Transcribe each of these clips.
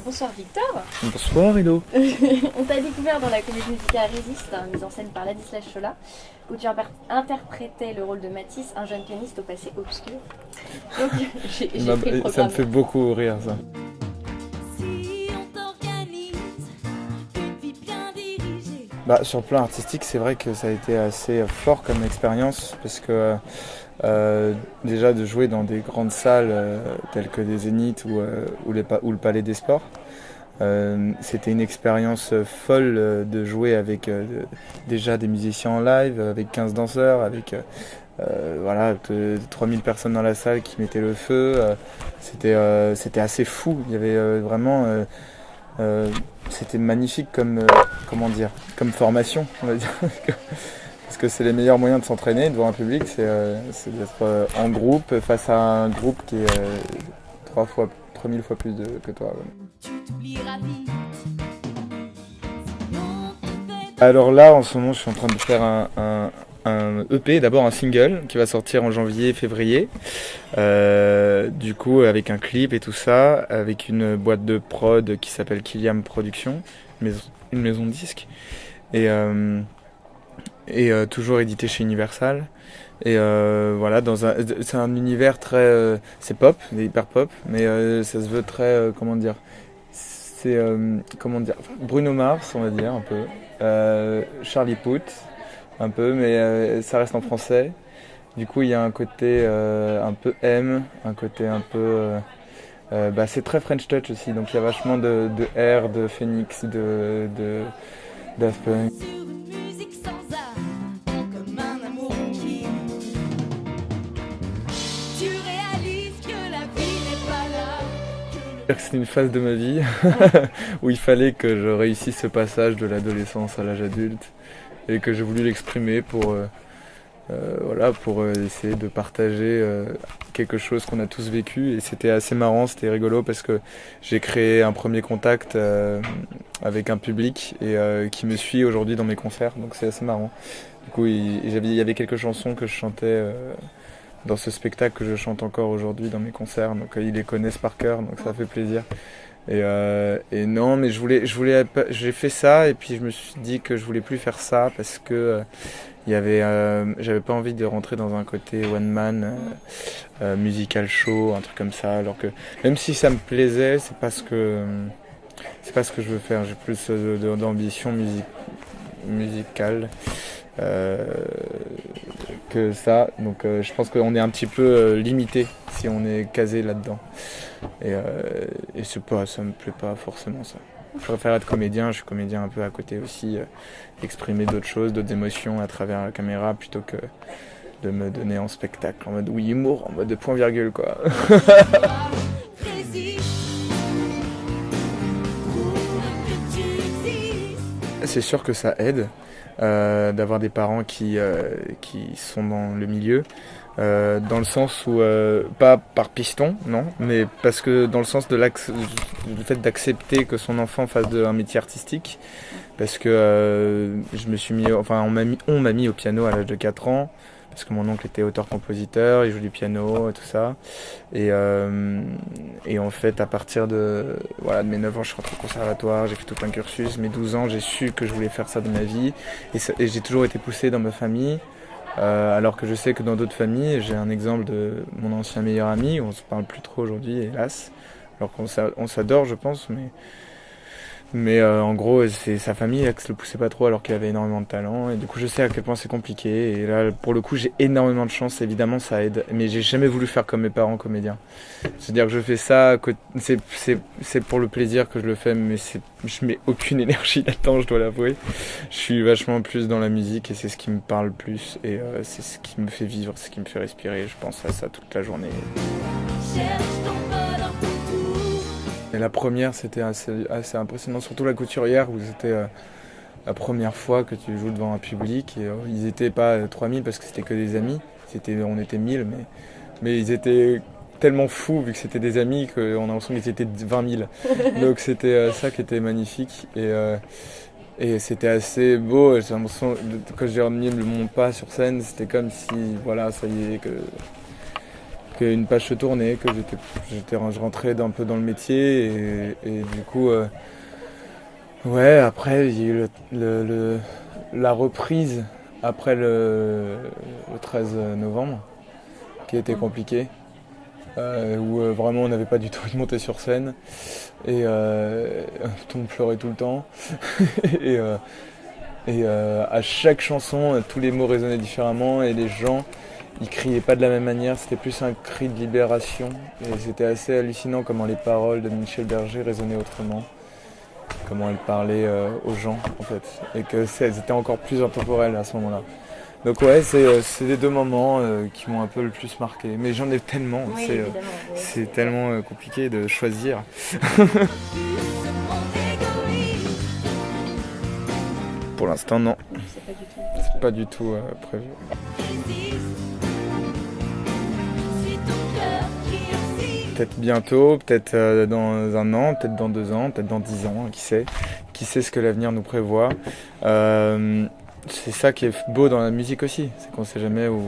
Bonsoir Victor. Bonsoir Hello. On t'a découvert dans la comédie musicale Résiste, mise en scène par Ladislas Chola, où tu interprétais le rôle de Mathis, un jeune pianiste au passé obscur. Donc j'ai pris le programme. Ça me fait beaucoup rire ça. Sur le plan artistique, c'est vrai que ça a été assez fort comme expérience parce que déjà de jouer dans des grandes salles telles que des Zénith ou le Palais des Sports, c'était une expérience folle de jouer avec déjà des musiciens en live, avec 15 danseurs, avec 3000 personnes dans la salle qui mettaient le feu. C'était assez fou. Il y avait vraiment... c'était magnifique comme formation, on va dire. Parce que c'est les meilleurs moyens de s'entraîner devant un public, c'est d'être en groupe face à un groupe qui est 3000 fois plus que toi. Ouais. Alors là, en ce moment, je suis en train de faire un EP, d'abord un single qui va sortir en janvier-février, du coup avec un clip et tout ça, avec une boîte de prod qui s'appelle Kiliam Productions, une maison de disques, et toujours édité chez Universal. Et voilà, c'est un univers très, c'est pop, c'est hyper pop, mais ça se veut très, c'est Bruno Mars, on va dire un peu, Charlie Puth. Un peu, mais ça reste en français. Du coup, il y a un côté un peu un côté un peu... c'est très French Touch aussi, donc il y a vachement de R, de Phoenix, de Daft Punk. C'était une phase de ma vie où il fallait que je réussisse ce passage de l'adolescence à l'âge adulte et que j'ai voulu l'exprimer pour essayer de partager quelque chose qu'on a tous vécu. Et c'était assez marrant, c'était rigolo parce que j'ai créé un premier contact avec un public et qui me suit aujourd'hui dans mes concerts, donc c'est assez marrant. Du coup, il y avait quelques chansons que je chantais dans ce spectacle que je chante encore aujourd'hui dans mes concerts, donc ils les connaissent par cœur, donc ça fait plaisir. Et non, mais j'ai fait ça et puis je me suis dit que je voulais plus faire ça parce que j'avais pas envie de rentrer dans un côté one man, musical show, un truc comme ça. Alors que même si ça me plaisait, c'est pas ce que je veux faire. J'ai plus d'ambition musicale que ça. Donc je pense qu'on est un petit peu limité si on est casé là-dedans. Et ça me plaît pas forcément ça. Je préfère être comédien, je suis comédien un peu à côté aussi, exprimer d'autres choses, d'autres émotions à travers la caméra plutôt que de me donner en spectacle, en mode oui, humour, en mode de point virgule quoi. C'est sûr que ça aide d'avoir des parents qui sont dans le milieu. Dans le sens où, pas par piston, non, mais parce que dans le sens de le fait d'accepter que son enfant fasse un métier artistique, parce que on m'a mis au piano à l'âge de 4 ans, parce que mon oncle était auteur-compositeur, il joue du piano et tout ça, et en fait à partir de mes 9 ans je suis rentré au conservatoire, j'ai fait tout un cursus, mes 12 ans j'ai su que je voulais faire ça de ma vie, et j'ai toujours été poussé dans ma famille. Alors que je sais que dans d'autres familles, j'ai un exemple de mon ancien meilleur ami, on se parle plus trop aujourd'hui, hélas, alors qu'on s'adore je pense, mais en gros c'est sa famille qui le poussait pas trop alors qu'il avait énormément de talent, et du coup je sais à quel point c'est compliqué, et là pour le coup j'ai énormément de chance, évidemment ça aide, mais j'ai jamais voulu faire comme mes parents comédiens. C'est-à-dire que je fais ça, c'est pour le plaisir que je le fais, mais je mets aucune énergie là-dedans, je dois l'avouer. Je suis vachement plus dans la musique et c'est ce qui me parle plus, et c'est ce qui me fait vivre, ce qui me fait respirer, je pense à ça toute la journée. Et la première c'était assez impressionnant, surtout la couturière où c'était la première fois que tu joues devant un public, et ils étaient pas 3000 parce que c'était que des amis, on était 1000, mais ils étaient tellement fous vu que c'était des amis qu'on a l'impression qu'ils étaient 20 000. Donc c'était ça qui était magnifique, et c'était assez beau. J'ai l'impression, quand j'ai remis mon pas sur scène, c'était comme si ça y est, que qu'une page se tournait, que je rentrais un peu dans le métier et du coup, ouais, après il y a eu la reprise après le 13 novembre qui a été compliqué, où vraiment on n'avait pas du tout envie de monter sur scène et on pleurait tout le temps et à chaque chanson tous les mots résonnaient différemment et les gens ils criaient pas de la même manière, c'était plus un cri de libération et c'était assez hallucinant comment les paroles de Michel Berger résonnaient autrement, comment elle parlait aux gens en fait et que elles étaient encore plus intemporelles à ce moment-là. Donc ouais, c'est les deux moments qui m'ont un peu le plus marqué. Mais j'en ai tellement, Oui, c'est tellement compliqué de choisir. Pour l'instant, non. C'est pas du tout prévu. Peut-être bientôt, peut-être dans 1 an, peut-être dans 2 ans, peut-être dans 10 ans, qui sait. Qui sait ce que l'avenir nous prévoit. C'est ça qui est beau dans la musique aussi, c'est qu'on sait jamais où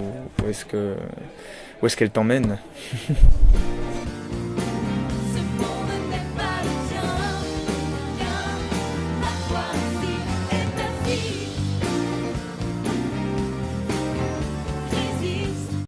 est-ce qu'elle t'emmène.